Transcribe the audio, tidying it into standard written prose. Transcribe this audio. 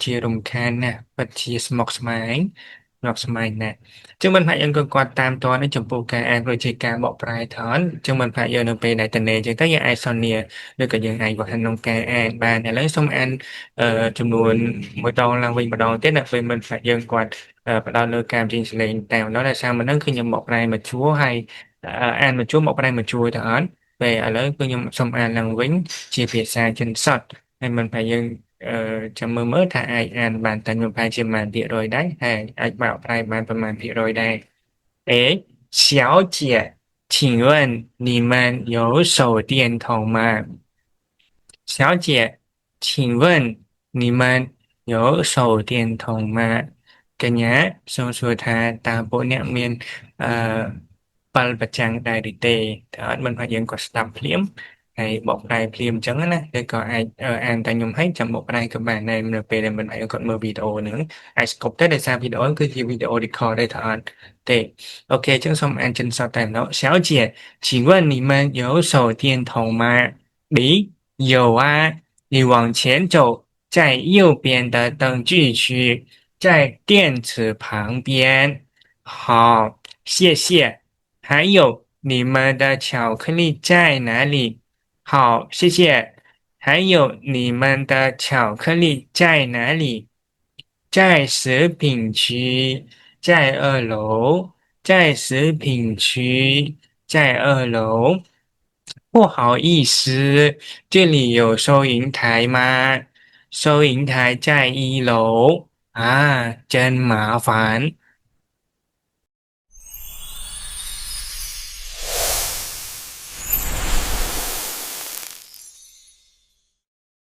ជារំខានណាស់ពិតជាស្មុគស្មាញស្មុគស្មាញណាស់ចឹងមិនថាយើងក៏គាត់តាមទាន់ចំពោះការអានឬជាការបកប្រែថនចឹងមិនថាយើងនៅពេលដែលតនេចឹងទៅយើងអាចសន្យាឬក៏យើងអាចវត្តក្នុងការអានបានឥឡូវសូមអានចំនួនមួយដងឡើងវិញម្ដងទៀតណាពេលមិនថាយើងគាត់ផ្ដោតលើការបញ្ចេញសលេងតែម្ដងដោយសារមិនហ្នឹងគឺខ្ញុំបកប្រែមកជួរហើយអានមកជួរបកប្រែមកជួរទៅអត់ពេលឥឡូវគឺខ្ញុំសូមអានឡើងវិញជាភាសាចិនសុទ្ធហើយមិនថាយើង ចាំមើលថាអាចអានបានតែខ្ញុំប្រហែលជាប៉ុន្មានភាគរយដែរហើយអាចបកប្រែបានប្រមាណភាគរយដែរ诶，小姐，请问你们有手电筒吗？小姐，请问你们有手电筒吗កញ្ញាសូមសួរថាតើពួកអ្នកមានអឺបលប្រចាំងដែរឬទេតើអត់មិនថាយើងក៏ស្ដាប់ភ្លាមហើយបកប្រែភ្លាមអញ្ចឹងណាឬក៏អាចអានតែខ្ញុំឲ្យចាំបកប្រែក៏បានដែរនៅពេលដែលមិនឲ្យគាត់មើលវីដេអូហ្នឹងអាចស្គប់ទៅដោយសារវីដេអូគឺជាវីដេអូ record ដែរតើអត់ទេអូខេអញ្ចឹងសូមអានចិនសតតែម្ដង小姐请问你们有手电筒吗哩有啊，你往前走，在右边的灯具区，在电池旁边。好，谢谢。还有，你们的巧克力在哪里？好，谢谢。还有，你们的巧克力在哪里？在食品区，在二楼，在食品区，在二楼。不好意思，这里有收银台吗？收银台在一楼啊，真麻烦。